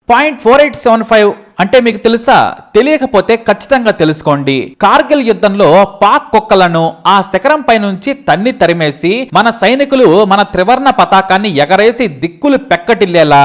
.4875 అంటే మీకు తెలుసా? తెలియకపోతే ఖచ్చితంగా తెలుసుకోండి. కార్గిల్ యుద్ధంలో పాక్ కుక్కలను ఆ శిఖరం పై నుంచి తన్ని తరిమేసి మన సైనికులు మన త్రివర్ణ పతాకాన్ని ఎగరేసి దిక్కులు పెక్కటిల్లేలా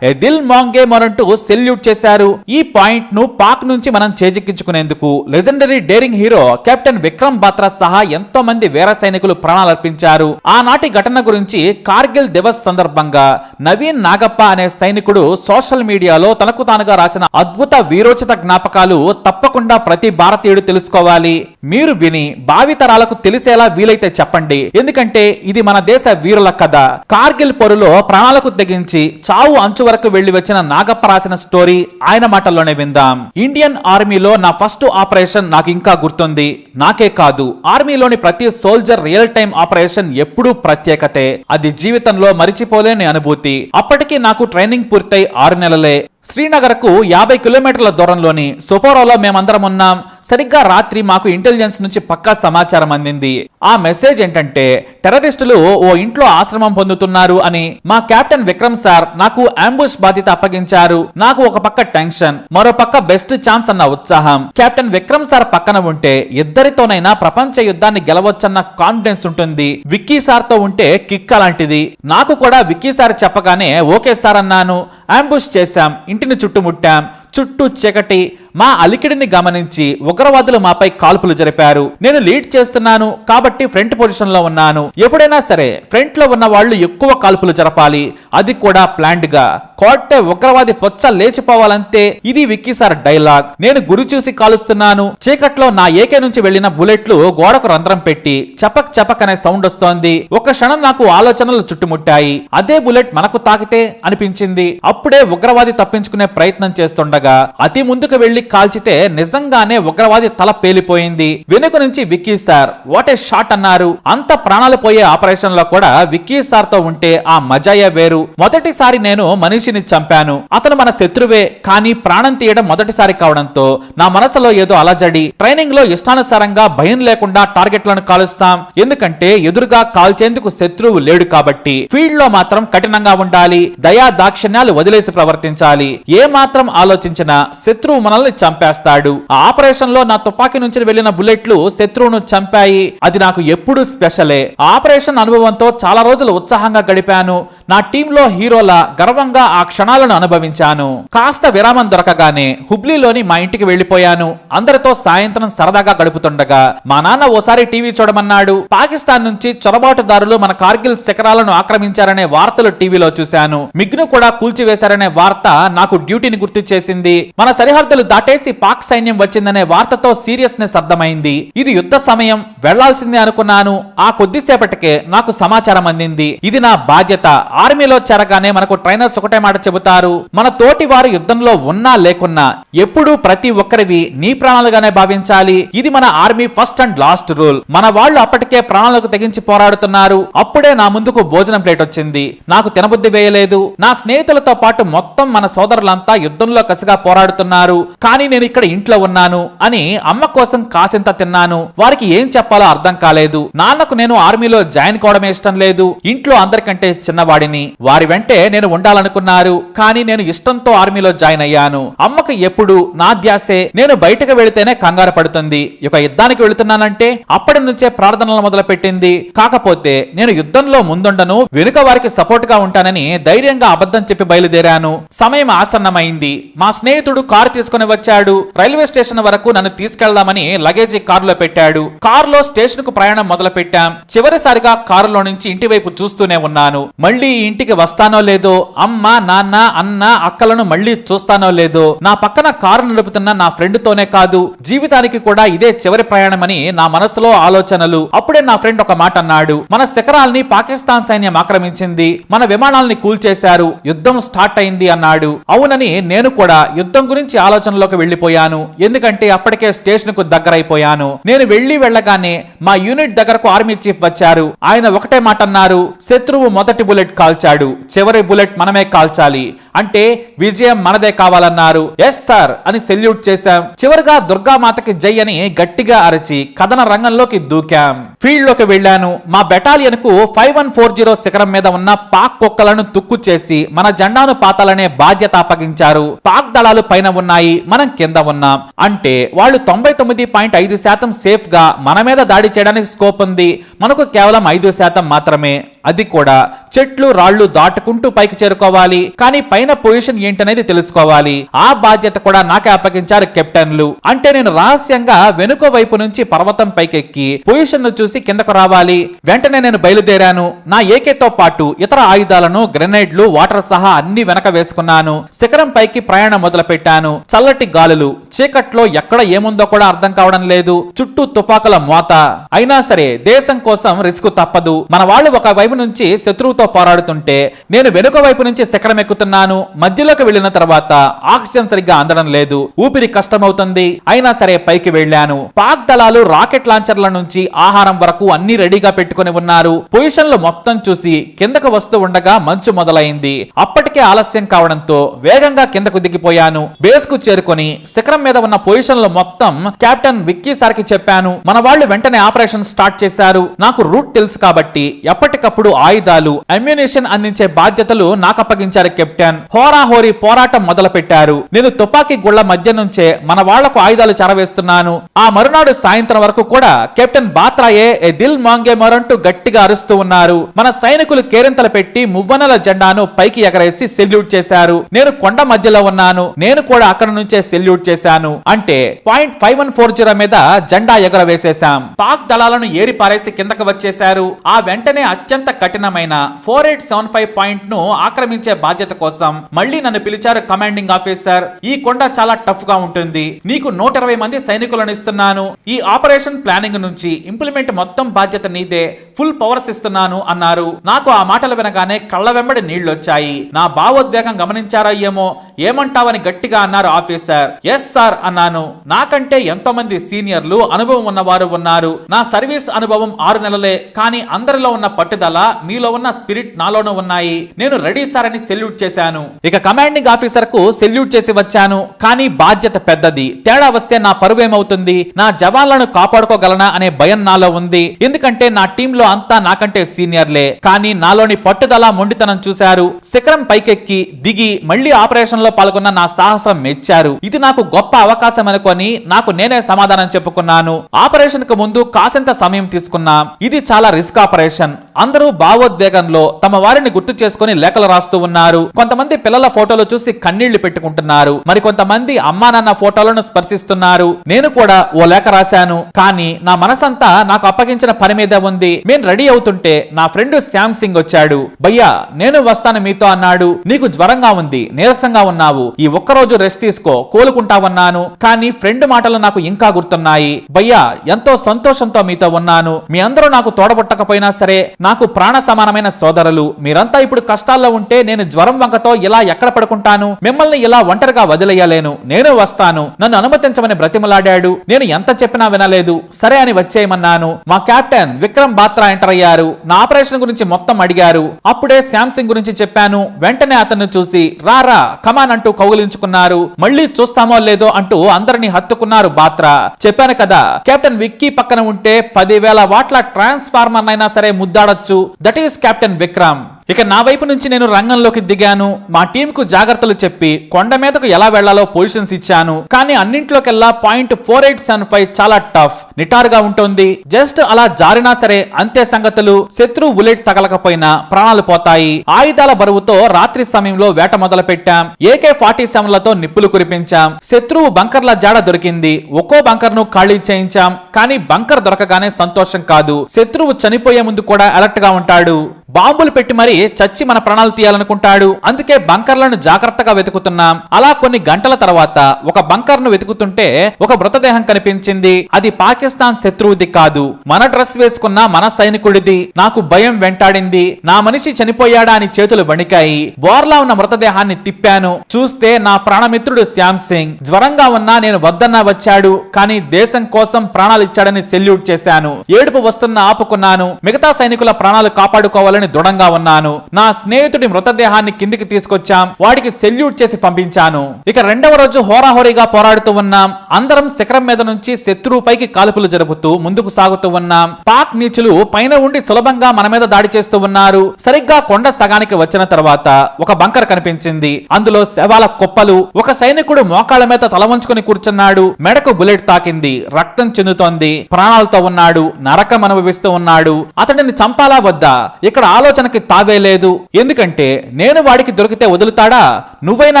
దిల్ మాంగే మరంటూ సెల్యూట్ చేశారు. ఈ పాయింట్ ను పాక్ నుంచి మనం చేజిక్కించుకునేందుకు legendary daring hero captain Vikram Batra సహా ఎంతో మంది వీర సైనికులు ప్రాణాలర్పించారు. ఆనాటి ఘటన గురించి కార్గిల్ దివస్ సందర్భంగా నవీన్ నాగప్ప అనే సైనికుడు సోషల్ మీడియాలో తనకు తానుగా రాసిన అద్భుత వీరోచిత జ్ఞాపకాలు తప్పకుండా ప్రతి భారతీయుడు తెలుసుకోవాలి. మీరు విని భావితరాలకు తెలిసేలా వీలైతే చెప్పండి. ఎందుకంటే ఇది మన దేశ వీరుల కథ. కార్గిల్ పొరులో ప్రాణాలకు తెగించి చావు అంచు వరకు వెళ్లి వచ్చిన నాగప్ప రాసిన స్టోరీ ఆయన మాటల్లోనే విందాం. ఇండియన్ ఆర్మీలో నా ఫస్ట్ ఆపరేషన్ నాకు ఇంకా గుర్తుంది. నాకే కాదు, ఆర్మీలోని ప్రతి సోల్జర్ రియల్ టైం ఆపరేషన్ ఎప్పుడూ ప్రత్యేకతే. అది జీవితంలో మరిచిపోలేని అనుభూతి. అప్పటికి నాకు ట్రైనింగ్ పూర్తయి 6 నెలలే. శ్రీనగర్ కు 50 కిలోమీటర్ల దూరంలోని సోపోరోలో మేమందరం ఉన్నాం. సరిగ్గా రాత్రి మాకు ఇంటెలిజెన్స్ నుంచి పక్కా సమాచారం అందింది. ఆ మెసేజ్ ఏంటంటే టెర్రరిస్టులు ఓ ఇంట్లో ఆశ్రమం పొందుతున్నారు అని. మా కెప్టెన్ విక్రమ్ సార్ నాకు అంబుష్ బాధ్యత అప్పగించారు. నాకు ఒక పక్క టెన్షన్, మరో పక్క బెస్ట్ ఛాన్స్ అన్న ఉత్సాహం. కెప్టెన్ విక్రమ్ సార్ పక్కన ఉంటే ఇద్దరితోనైనా ప్రపంచ యుద్ధాన్ని గెలవచ్చన్న కాన్ఫిడెన్స్ ఉంటుంది. విక్కీ సార్ తో ఉంటే కిక్ అలాంటిది. నాకు కూడా విక్కీ సార్ చెప్పగానే ఓకే సార్ అన్నాను. అంబుష్ చేశాం, ఇంటిని చుట్టుముట్టాం. చుట్టూ చీకటి. మా అలికిడిని గమనించి ఉగ్రవాదులు మాపై కాల్పులు జరిపారు. నేను లీడ్ చేస్తున్నాను కాబట్టి ఫ్రంట్ పొజిషన్ లో ఉన్నాను. ఎప్పుడైనా సరే ఫ్రంట్ లో ఉన్న వాళ్ళు ఎక్కువ కాల్పులు జరపాలి, అది కూడా ప్లాన్డ్ గా. కోట్టే ఉగ్రవాది పొచ్చ లేచిపోవాలంతే. ఇది విక్కీ సార్ డైలాగ్. నేను గురి చూసి కాలుస్తున్నాను. చీకట్లో నా ఏకే నుంచి వెళ్లిన బుల్లెట్లు గోడకు రంధ్రం పెట్టి చపక్ చపక్ అనే సౌండ్ వస్తోంది. ఒక క్షణం నాకు ఆలోచనలు చుట్టుముట్టాయి. అదే బుల్లెట్ మనకు తాకితే అనిపించింది. అప్పుడే ఉగ్రవాది తప్పించుకునే ప్రయత్నం చేస్తుండగా అతి ముందుకు వెళ్లి కాల్చితే నిజంగానే ఉగ్రవాది తల పేలిపోయింది. వెనుక నుంచి Vicky sir what a shot అన్నారు. అంత ప్రాణాలు పోయే ఆపరేషన్ లో కూడా విక్కీ సార్ తో ఉంటే ఆ మజాయే వేరు. మొదటిసారి నేను మనిషిని చంపాను. అతను మన శత్రువే, కానీ ప్రాణం తీయడం మొదటిసారి కావడంతో నా మనసులో ఏదో అలజడి. ట్రైనింగ్ లో ఇష్టానుసారంగా భయం లేకుండా టార్గెట్లను కాలుస్తాం. ఎందుకంటే ఎదురుగా కాల్చేందుకు శత్రువు లేడు కాబట్టి. ఫీల్డ్ లో మాత్రం కఠినంగా ఉండాలి. దయా దాక్షిణ్యాలు వదిలేసి ప్రవర్తించాలి. ఏ మాత్రం ఆలోచించినా శత్రువు మనల్ని చంపేస్తాడు. ఆ ఆపరేషన్ లో నా తుపాకీ నుంచి వెళ్లిన బుల్లెట్లు శత్రువును చంపాయి. అది నాకు ఎప్పుడూ స్పెషలే. ఆపరేషన్ అనుభవంతో చాలా రోజులు ఉత్సాహంగా గడిపాను. నా టీంలో హీరోలా గర్వంగా ఆ క్షణాలను అనుభవించాను. కాస్త విరామం దొరకగానే హుబ్లీలోని మా ఇంటికి వెళ్లిపోయాను. అందరితో సాయంత్రం సరదాగా గడుపుతుండగా మా నాన్న ఓసారి టీవీ చూడమన్నాడు. పాకిస్తాన్ నుంచి చొరబాటుదారులు మన కార్గిల్ శిఖరాలను ఆక్రమించారనే వార్తలు టీవీలో చూశాను. మిగ్ను కూడా కూల్చివేశారనే వార్త నాకు డ్యూటీని గుర్తు చేసింది. మన సరిహద్దులు దాటేసి పాక్ సైన్యం వచ్చిందనే వార్తతో సీరియస్నెస్ అర్థమైంది. ఇది యుద్ధ సమయం, వెళ్లాల్సిందే అనుకున్నాను. ఆ కొద్దిసేపటికే నాకు సమాచారం అందింది. ఇది నా బాధ్యత. ఆర్మీలో చేరగానే మనకు ట్రైనర్స్ ఒకటే మాట చెబుతారు, మన తోటి వారు యుద్ధంలో ఉన్నా లేకున్నా ఎప్పుడూ ప్రతి ఒక్కరివి నీ ప్రాణాలుగానే భావించాలి. ఇది మన army first and last rule. మన వాళ్ళు అప్పటికే ప్రాణాలకు తెగించి పోరాడుతున్నారు. అప్పుడే నా ముందుకు భోజనం ప్లేట్ వచ్చింది. నాకు తినబుద్ధి వేయలేదు. నా స్నేహితులతో పాటు మొత్తం మన సోదరులంతా యుద్ధంలో కసిగా పోరాడుతున్నారు. కానీ నేను ఇక్కడ ఇంట్లో ఉన్నాను అని అమ్మ కోసం కాసింత తిన్నాను. వారికి ఏం చెప్పాలో అర్థం కాలేదు. నాన్నకు నేను ఆర్మీలో జాయిన్ కావడమే ఇష్టం లేదు. ఇంట్లో అందరికంటే చిన్నవాడిని. వారి వెంటే నేను ఉండాలనుకున్నారు. కానీ నేను ఇష్టంతో ఆర్మీలో జాయిన్ అయ్యాను. అమ్మకు ఎప్పుడు నా ధ్యాసే. నేను బయటకు వెళితేనే కంగారు పడుతుంది. ఇక యుద్ధానికి వెళుతున్నానంటే అప్పటి నుంచే ప్రార్థనలు మొదలు పెట్టింది. కాకపోతే నేను యుద్ధంలో ముందుండను, వెనుక వారికి సపోర్ట్ గా ఉంటానని ధైర్యంగా అబద్ధం చెప్పి బయలుదేరాను. సమయం ఆసన్నమైంది. మా స్నేహితుడు కారు తీసుకుని వచ్చాడు. రైల్వే స్టేషన్ వరకు నన్ను తీసుకెళ్దామని లగేజీ కారులో పెట్టాడు. కారులో స్టేషన్ కు ప్రయాణం మొదలు పెట్టాం. చివరిసారిగా కారులో నుంచి ఇంటి వైపు చూస్తూనే ఉన్నాను. మళ్ళీ ఇంటికి వస్తానో లేదో, అమ్మ నాన్న అన్న అక్కలను మళ్ళీ చూస్తానో లేదో. నా పక్కన కారు నడుపుతున్న నా ఫ్రెండ్ తోనే కాదు, జీవితానికి కూడా ఇదే చివరి ప్రయాణమని నా మనసులో ఆలోచనలు. అప్పుడే నా ఫ్రెండ్ ఒక మాట అన్నాడు. మన శిఖరాల్ని పాకిస్తాన్ సైన్యం ఆక్రమించింది, మన విమానాల్ని కూల్చేశారు, యుద్ధం స్టార్ట్ అయింది అన్నాడు. అవునని నేను కూడా యుద్ధం గురించి ఆలోచనలోకి వెళ్లిపోయాను. ఎందుకంటే అప్పటికే స్టేషన్ కు దగ్గరైపోయాను. నేను వెళ్ళగానే మా యూనిట్ దగ్గరకు ఆర్మీ చీఫ్ వచ్చారు. ఆయన ఒకటే మాట అన్నారు, శత్రువు మొదటి బుల్లెట్ కాల్చాడు, చివరి బుల్లెట్ మనమే కాల్చాలి. అంటే విజయం మనదే కావాలన్నారు. ఎస్ సార్ అని సెల్యూట్ చేశాం. చివరిగా దుర్గామాతకి జై అని గట్టిగా అరచి కథన రంగంలోకి దూకాం. ఫీల్డ్ లోకి వెళ్లాను. మా బెటాలియన్ కు 5140 శిఖరం మీద ఉన్న పాక్ కుక్కలను తుక్కు చేసి మన జెండాను పాతాలనే బాధ్యత అప్పగించారు. పాక్ దళాలు పైన ఉన్నాయి, మనం కింద ఉన్నాం. అంటే వాళ్ళు 99.5% సేఫ్ గా మన మీద దాడి చేయడానికి స్కోప్ ఉంది. మనకు కేవలం 5% మాత్రమే. అది కూడా చెట్లు రాళ్లు దాటుకుంటూ పైకి చేరుకోవాలి. కానీ పైన పొజిషన్ ఏంటనేది తెలుసుకోవాలి. ఆ బాధ్యత కూడా నాకే అప్పగించారు కెప్టెన్లు. అంటే నేను రహస్యంగా వెనుక వైపు నుంచి పర్వతం పైకెక్కి పొజిషన్ ను చూసి కిందకు రావాలి. వెంటనే నేను బయలుదేరాను. నా ఏకేతో పాటు ఇతర ఆయుధాలను, గ్రెనేడ్లు, వాటర్ సహా అన్ని వెనక వేసుకున్నాను. శిఖరం పైకి ప్రయాణం మొదలు పెట్టాను. చల్లటి గాలులు, చీకట్లో ఎక్కడ ఏముందో కూడా అర్థం కావడం లేదు. చుట్టూ తుపాకుల మోత. అయినా సరే దేశం కోసం రిస్క్ తప్పదు. మన వాళ్ళు ఒక వైపు నుంచి శత్రువుతో పోరాడుతుంటే నేను వెనుక వైపు నుంచి శిఖరం ఎక్కుతున్నాను. మధ్యలోకి వెళ్లిన తర్వాత ఆక్సిజన్ సరిగ్గా అందడం లేదు. ఊపిరి కష్టమవుతుంది. అయినా సరే పైకి వెళ్ళాను. పాక్ దళాలు రాకెట్ లాంచర్ల నుంచి ఆహారం వరకు అన్ని రెడీగా పెట్టుకుని ఉన్నారు. పొజిషన్లు మొత్తం చూసి కిందకు వస్తూ ఉండగా మంచు మొదలైంది. అప్పటికే ఆలస్యం కావడంతో వేగంగా కిందకు దిగిపోయాను. బేస్ కు చేరుకొని శిఖరం మీద ఉన్న పొజిషన్లు మొత్తం కెప్టెన్ విక్కీ సార్కి చెప్పాను. మన వాళ్ళు వెంటనే ఆపరేషన్ స్టార్ట్ చేశారు. నాకు రూట్ తెలుసు కాబట్టి ఎప్పటికప్పుడు ఆయుధాలు, అమ్యునిషన్ అందించే బాధ్యతలు నాకు అప్పగించారు కెప్టెన్. హోరాహోరీ పోరాటం మొదలు పెట్టారు. నేను తుపాకీ గుళ్ల మధ్య నుంచే మన వాళ్లకు ఆయుధాలు చెరవేస్తున్నాను. ఆ మరునాడు సాయంత్రం వరకు కూడా కెప్టెన్ బాత్రాయే ఏ దిల్ మాంగే మరంటూ గట్టిగా అరుస్తూ ఉన్నారు. మన సైనికులు కేరింతలు పెట్టి మువ్వనెల జెండాను పైకి ఎగరేసి సెల్యూట్ చేశారు. నేను కొండ మధ్యలో ఉన్నాను. నేను కూడా అక్కడ నుంచే సెల్యూట్ చేశాను. అంటే .5140 మీద జెండా ఎగరవేసేశాం. పాక్ దళాలను ఏరి పారేసి కిందకు వచ్చేశారు. ఆ వెంటనే అత్యంత కఠినమైన 4875 పాయింట్ ను ఆక్రమించే బాధ్యత కోసం మళ్ళీ నన్ను పిలిచారు కమాండింగ్ ఆఫీసర్. ఈ కొండ చాలా టఫ్ గా ఉంటుంది. నీకు 120 మంది సైనికులను ఇస్తున్నాను. ఈ ఆపరేషన్ ప్లానింగ్ నుంచి ఇంప్లిమెంట్ మొత్తం బాధ్యత నీదే. ఫుల్ పవర్స్ ఇస్తున్నాను అన్నారు. నాకు ఆ మాటలు వినగానే కళ్ళ వెంబడి నీళ్లొచ్చాయి. నా భావోద్వేగం గమనించారా ఏమో. ఏమంటావని గట్టిగా అన్నారు ఆఫీసర్. ఎస్ సార్ అన్నాను. నాకంటే ఎంతో మంది సీనియర్లు, అనుభవం ఉన్నవారు ఉన్నారు. నా సర్వీస్ అనుభవం 6 నెలలే. కానీ అందరిలో ఉన్న పట్టుదల, మీలో ఉన్న స్పిరిట్ నాలోనూ ఉన్నాయి. నేను రెడీ సార్ అని సెల్యూట్ చేశాను. ఇక కమాండింగ్ ఆఫీసర్ కు సెల్యూట్ చేసి వచ్చాను. కానీ బాధ్యత పెద్దది. తేడా వస్తే నా పరువు ఏమవుతుంది? నా జవాన్లను కాపాడుకోగలనా అనే భయం నాలో ఉంది. ఎందుకంటే నా టీంలో అంతా నాకంటే సీనియర్లే. కానీ నాలోని పట్టుదల, మొండితనం చూశారు. శిఖరం పైకెక్కి దిగి మళ్లీ ఆపరేషన్ లో పాల్గొన్న నా సాహసం మెచ్చారు. ఇది నాకు గొప్ప అవకాశం అనుకొని నాకు నేనే సమాధానం చెప్పుకున్నాను. ఆపరేషన్ కు ముందు కాసంత సమయం తీసుకున్నా. ఇది చాలా రిస్క్ ఆపరేషన్. అందరూ భావోద్వేగంలో తమ వారిని గుర్తు చేసుకుని లేఖలు రాస్తూ ఉన్నారు. కొంతమంది పిల్లల ఫోటోలు చూసి కన్నీళ్లు పెట్టుకుంటున్నారు. మరి కొంతమంది అమ్మా నాన్న ఫోటోలను స్పర్శిస్తున్నారు. నేను కూడా ఓ లేఖ రాశాను. కానీ నా మనసంతా నాకు అప్పగించిన పని మీద ఉంది. నేను రెడీ అవుతుంటే నా ఫ్రెండ్ శ్యామ్ సింగ్ వచ్చాడు. భయ్యా నేను వస్తాను మీతో అన్నాడు. నీకు జ్వరంగా ఉంది, నీరసంగా ఉన్నావు, ఈ ఒక్కరోజు రెస్ట్ తీసుకో, కోలుకుంటావన్నాను. కానీ ఫ్రెండ్ మాటలు నాకు ఇంకా గుర్తున్నాయి. భయ్యా ఎంతో సంతోషంతో మీతో ఉన్నాను. మీ అందరూ నాకు తోడబుట్టకపోయినా సరే నాకు ప్రాణ సమానమైన సోదరులు. మీరంతా ఇప్పుడు కష్టాల్లో ఉంటే నేను జ్వరం వంకతో ఇలా ఎక్కడ పడుకుంటాను? మిమ్మల్ని ఇలా ఒంటరిగా వదిలేయలేను. నేను వస్తాను, నన్ను అనుమతించమని బ్రతిమలాడాడు. నేను ఎంత చెప్పినా వినలేదు. సరే అని వచ్చేయమన్నాను. మా కెప్టెన్ విక్రమ్ బాత్రా ఎంటర్ అయ్యారు. నా ఆపరేషన్ గురించి మొత్తం అడిగారు. అప్పుడే శ్యామ్ సింగ్ గురించి చెప్పాను. వెంటనే అతన్ని చూసి రారా కమాన్ అంటూ కౌగిలించుకున్నారు. మళ్ళీ చూస్తామో లేదో అంటూ అందరినీ హత్తుకున్నారు బాత్రా. చెప్పాను కదా, కెప్టెన్ విక్కీ పక్కన ఉంటే 10,000 వాట్ల ట్రాన్స్ఫార్మర్ అయినా సరే ముద్దాడొచ్చు. That is captain Vikram. ఇక నా వైపు నుంచి నేను రంగంలోకి దిగాను. మా టీం కు జాగ్రత్తలు చెప్పి కొండ మీదకు ఎలా వెళ్లాలో పొజిషన్స్ ఇచ్చాను. కానీ అన్నింట్లోకెల్లా .4875 చాలా టఫ్, నిటారుగా ఉంటుంది. జస్ట్ అలా జారినా సరే అంతే సంగతులు. శత్రువు బుల్లెట్ తగలకపోయినా ప్రాణాలు పోతాయి. ఆయుధాల బరువుతో రాత్రి సమయంలో వేట మొదలు పెట్టాం. AK-47లతో నిప్పులు కురిపించాం. శత్రువు బంకర్ల జాడ దొరికింది. ఒక్కో బంకర్ ను ఖాళీ చేయించాం. కానీ బంకర్ దొరకగానే సంతోషం కాదు. శత్రువు చనిపోయే ముందు కూడా అలర్ట్ గా ఉంటాడు. బాంబులు పెట్టి మరి చచ్చి మన ప్రాణాలు తీయాలనుకుంటాడు. అందుకే బంకర్లను జాగ్రత్తగా వెతుకుతున్నాం. అలా కొన్ని గంటల తర్వాత ఒక బంకర్ ను వెతుకుతుంటే ఒక మృతదేహం కనిపించింది. అది పాకిస్తాన్ శత్రువుది కాదు, మన డ్రెస్ వేసుకున్న మన సైనికుడిది. నాకు భయం వెంటాడింది. నా మనిషి చనిపోయాడా అని చేతులు వణికాయి. బోర్లా ఉన్న మృతదేహాన్ని తిప్పాను. చూస్తే నా ప్రాణమిత్రుడు శ్యామ్ సింగ్. జ్వరంగా ఉన్నా నేను వద్దన్నా వచ్చాడు. కానీ దేశం కోసం ప్రాణాలు ఇచ్చాడని సెల్యూట్ చేశాను. ఏడుపు వస్తున్న ఆపుకున్నాను. మిగతా సైనికుల ప్రాణాలు కాపాడుకోవాలని తీసుకోవాలని దృఢంగా ఉన్నాను. నా స్నేహితుడి మృతదేహాన్ని కిందికి తీసుకొచ్చాం, వాడికి సెల్యూట్ చేసి పంపించాను. ఇక రెండవ రోజు హోరాహోరీగా పోరాడుతూ ఉన్నాం. అందరం శిఖరం మీద నుంచి శత్రువుపైకి కాల్పులు జరుపుతూ ముందుకు సాగుతూ ఉన్నాం. పాక్ నీచులు పైన ఉండి సులభంగా మన మీద దాడి చేస్తూ ఉన్నారు. సరిగ్గా కొండ సగానికి వచ్చిన తర్వాత ఒక బంకర్ కనిపించింది. అందులో శవాల కుప్పలు. ఒక సైనికుడు మోకాళ్ళ మీద తల వంచుకొని కూర్చున్నాడు. మెడకు బుల్లెట్ తాకింది, రక్తం చెందుతోంది, ప్రాణాలతో ఉన్నాడు, నరకం అనుభవిస్తూ ఉన్నాడు. అతడిని చంపాలా వద్దా? ఇక్కడ ఆలోచనకి తావే లేదు. ఎందుకంటే నేను వాడికి దొరికితే వదులుతాడా? నువ్వైనా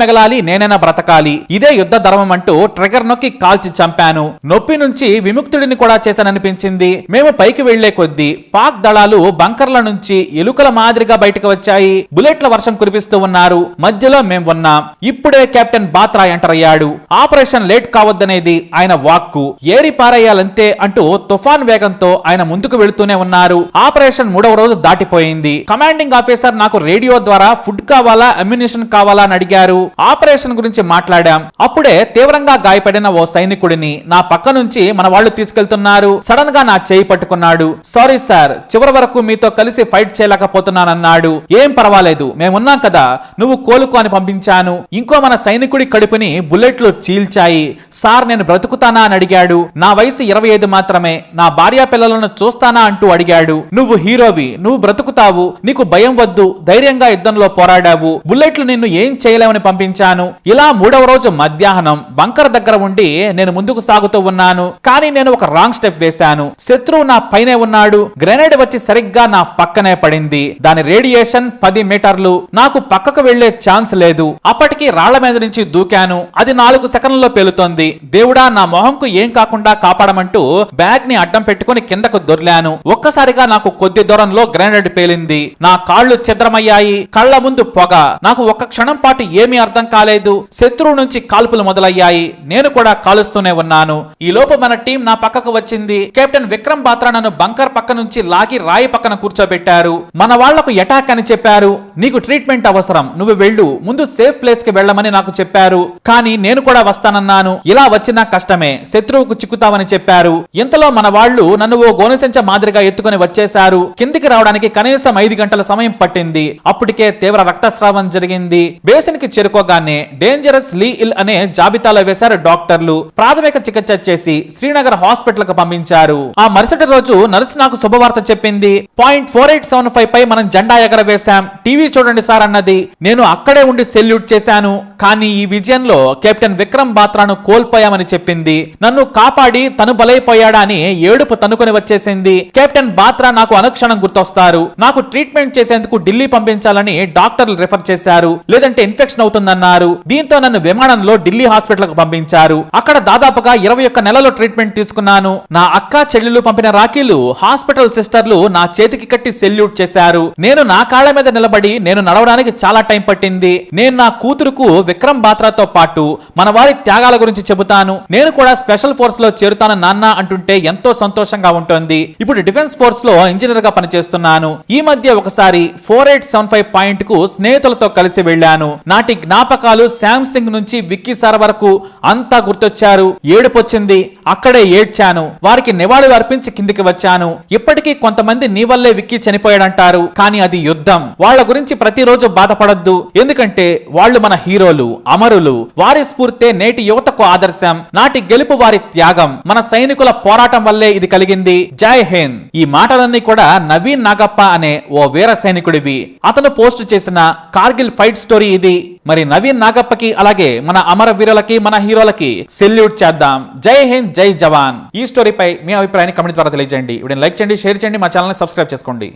మిగలాలి, నేనైనా బ్రతకాలి, ఇదే యుద్ధ ధర్మం అంటూ ట్రిగర్ నొక్కి కాల్చి చంపాను. నొప్పి నుంచి విముక్తుడిని కూడా చేశాననిపించింది. మేము పైకి వెళ్లే కొద్దీ పాక్ దళాలు బంకర్ల నుంచి ఎలుకల మాదిరిగా బయటకు వచ్చాయి. బుల్లెట్ల వర్షం కురిపిస్తూ ఉన్నారు. మధ్యలో మేం ఉన్నాం. ఇప్పుడే కెప్టెన్ బాత్రా ఎంటర్ అయ్యాడు. ఆపరేషన్ లేట్ కావద్దనేది ఆయన వాక్కు. ఏరి పారేయాలంతే అంటూ తుఫాన్ వేగంతో ఆయన ముందుకు వెళుతూనే ఉన్నారు. ఆపరేషన్ 3వ రోజు దాటిపోయింది. కమాండింగ్ ఆఫీసర్ నాకు రేడియో ద్వారా ఫుడ్ కావాలా, అమ్యునిషన్ కావాలా అని అడిగారు. ఆపరేషన్ గురించి మాట్లాడాం. అప్పుడే తీవ్రంగా గాయపడిన ఓ సైనికుడిని నా పక్క నుంచి మన వాళ్ళు తీసుకెళ్తున్నారు. సడన్ గా నా చేయి పట్టుకున్నాడు. సారీ సార్, చివరి వరకు మీతో కలిసి ఫైట్ చేయలేకపోతున్నానన్నాడు. ఏం పర్వాలేదు, మేమున్నాం కదా, నువ్వు కోలుకో అని పంపించాను. ఇంకో మన సైనికుడి కడుపుని బుల్లెట్లు చీల్చాయి. సార్ నేను బ్రతుకుతానా అని అడిగాడు. నా వయసు 25 మాత్రమే, నా భార్య పిల్లలను చూస్తానా అంటూ అడిగాడు. నువ్వు హీరోవి, నువ్వు బ్రతుకుతావు, నీకు భయం వద్దు, ధైర్యంగా యుద్ధంలో పోరాడావు, బుల్లెట్లు నిన్ను ఏం చేయలేవని పంపించాను. ఇలా 3వ రోజు మధ్యాహ్నం బంకర్ దగ్గర ఉండి నేను ముందుకు సాగుతూ ఉన్నాను. కానీ నేను ఒక రాంగ్ స్టెప్ వేశాను. శత్రువు నా పైనే ఉన్నాడు. గ్రెనేడ్ వచ్చి సరిగ్గా నా పక్కనే పడింది. దాని రేడియేషన్ 10 మీటర్లు. నాకు పక్కకు వెళ్లే ఛాన్స్ లేదు. అప్పటికి రాళ్ల మీద నుంచి దూకాను. అది 4 సెకండ్లలో పేలుతోంది. దేవుడా, నా మొహంకు ఏం కాకుండా కాపాడమంటూ బ్యాగ్ ని అడ్డం పెట్టుకుని కిందకు దొర్లాను. ఒక్కసారిగా నాకు కొద్ది దూరంలో గ్రెనేడ్ పేలింది. నా కాళ్లు ఛిద్రమయ్యాయి. కళ్ల ముందు పొగ. నాకు ఒక్క క్షణం పాటు ఏమీ అర్థం కాలేదు. శత్రువు నుంచి కాల్పులు మొదలయ్యాయి. నేను కూడా కాలుస్తూనే ఉన్నాను. ఈ లోపు మన టీం నా పక్కకు వచ్చింది. కెప్టెన్ విక్రమ్ బాత్రా నన్ను బంకర్ పక్క నుంచి లాగి రాయి పక్కన కూర్చోబెట్టారు. మన వాళ్లకు అటాక్ అని చెప్పారు. నీకు ట్రీట్మెంట్ అవసరం, నువ్వు వెళ్ళు, ముందు సేఫ్ ప్లేస్ కి వెళ్ళమని నాకు చెప్పారు. కానీ నేను కూడా వస్తానన్నాను. ఇలా వచ్చినా కష్టమే, శత్రువుకు చిక్కుతావని చెప్పారు. ఇంతలో మన వాళ్ళు నన్ను ఓ గోనెసంచ మాదిరిగా ఎత్తుకుని వచ్చేశారు. కిందికి రావడానికి కనీసం 5 గంటల సమయం పట్టింది. అప్పటికే తీవ్ర రక్తస్రావం జరిగింది. బేసిన్ కి చేరుకోగానే డేంజరస్ లీ ఇల్ అనే జాబితాలో వేశారు డాక్టర్లు. ప్రాథమిక చికిత్స చేసి శ్రీనగర్ హాస్పిటల్ కు పంపించారు. ఆ మరుసటి రోజు నర్సు నాకు శుభవార్త చెప్పింది. .4875 పై మనం జెండా ఎగరవేశాం. టీవీ చూడండి సార్ అన్నది. నేను అక్కడే ఉండి సెల్యూట్ చేశాను. కానీ ఈ విజయంలో కెప్టెన్ విక్రమ్ బాత్రాను కోల్పోయామని చెప్పింది. నన్ను కాపాడి తను బలైపోయాడా అని ఏడుపు తనుకొని వచ్చేసింది. కెప్టెన్ బాత్రా నాకు అనుక్షణం గుర్తొస్తారు. నాకు ట్రీట్మెంట్ చేసేందుకు ఢిల్లీ పంపించాలని డాక్టర్లు రిఫర్ చేశారు. లేదంటే ఇన్ఫెక్షన్ అవుతుందన్నారు. దీంతో నన్ను విమానంలో ఢిల్లీ హాస్పిటల్ కు పంపించారు. అక్కడ దాదాపుగా 21 నెలలు ట్రీట్మెంట్ తీసుకున్నాను. నా అక్క చెల్లెలు పంపిన రాఖీలు హాస్పిటల్ సిస్టర్లు నా చేతికి కట్టి సెల్యూట్ చేశారు. నేను నా కాళ్ళ మీద నిలబడి నేను నడవడానికి చాలా టైం పట్టింది. నేను నా కూతురుకు విక్రమ్ బాత్రాతో పాటు మన వారి త్యాగాల గురించి చెబుతాను. నేను కూడా స్పెషల్ ఫోర్స్ లో చేరుతాను నాన్న అంటుంటే ఎంతో సంతోషంగా ఉంటుంది. ఇప్పుడు డిఫెన్స్ ఫోర్స్ లో ఇంజనీర్ గా పనిచేస్తున్నాను. ఈ మధ్య ఒకసారి 4875 పాయింట్ కు స్నేహితులతో కలిసి వెళ్లాను. నాటి జ్ఞాపకాలు శాంసింగ్ నుంచి విక్కీ సార్ వరకు అంతా గుర్తొచ్చారు. ఏడుపొచ్చింది. అక్కడే ఏడ్చాను. వారికి నివాళులు అర్పించి కిందికి వచ్చాను. ఇప్పటికీ కొంతమంది నీ వల్లే విక్కీ చనిపోయాడంటారు. కానీ అది యుద్ధం. వాళ్ళ గురించి ప్రతిరోజు బాధపడద్దు. ఎందుకంటే వాళ్ళు మన హీరోలు, అమరులు. వారి స్ఫూర్తే నేటి యువతకు ఆదర్శం. నాటి గెలుపు వారి త్యాగం. మన సైనికుల పోరాటం వల్లే ఇది కలిగింది. జై హింద్. ఈ మాటలన్నీ కూడా నవీన్ నాగప్ప అనే ఓ వీర సైనికుడివి. అతను పోస్ట్ చేసిన కార్గిల్ ఫైట్ స్టోరీ ఇది. మరి నవీన్ నాగప్పకి అలాగే మన అమర వీరులకి, మన హీరోలకి సెల్యూట్ చేద్దాం. జై హింద్, జై జవాన్. ఈ స్టోరీపై మీ అభిప్రాయాన్ని కమెంట్ ద్వారా తెలియజేయండి. వీడియోని లైక్ చేయండి, షేర్ చేయండి, మా ఛానల్ ని సబ్స్క్రైబ్ చేసుకోండి.